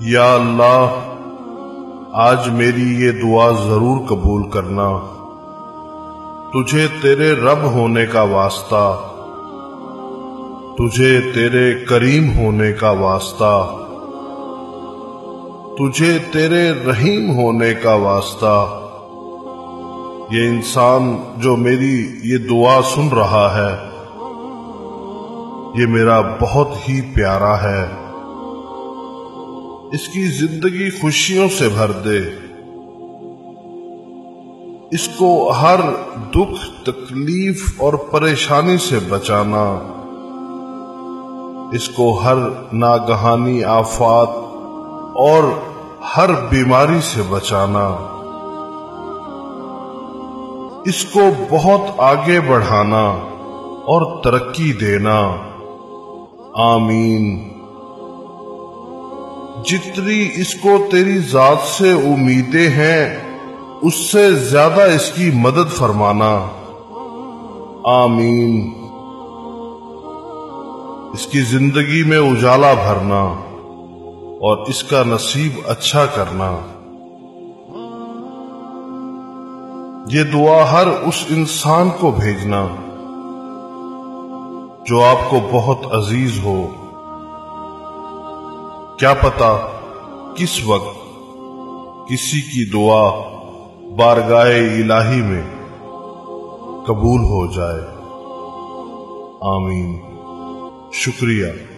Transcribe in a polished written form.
یا اللہ آج میری یہ دعا ضرور قبول کرنا، تجھے تیرے رب ہونے کا واسطہ، تجھے تیرے کریم ہونے کا واسطہ، تجھے تیرے رحیم ہونے کا واسطہ۔ یہ انسان جو میری یہ دعا سن رہا ہے، یہ میرا بہت ہی پیارا ہے، اس کی زندگی خوشیوں سے بھر دے، اس کو ہر دکھ تکلیف اور پریشانی سے بچانا، اس کو ہر ناگہانی آفات اور ہر بیماری سے بچانا، اس کو بہت آگے بڑھانا اور ترقی دینا۔ آمین۔ جتنی اس کو تیری ذات سے امیدیں ہیں اس سے زیادہ اس کی مدد فرمانا۔ آمین۔ اس کی زندگی میں اجالا بھرنا اور اس کا نصیب اچھا کرنا۔ یہ دعا ہر اس انسان کو بھیجنا جو آپ کو بہت عزیز ہو۔ کیا پتا کس وقت کسی کی دعا بارگاہ الہی میں قبول ہو جائے۔ آمین۔ شکریہ۔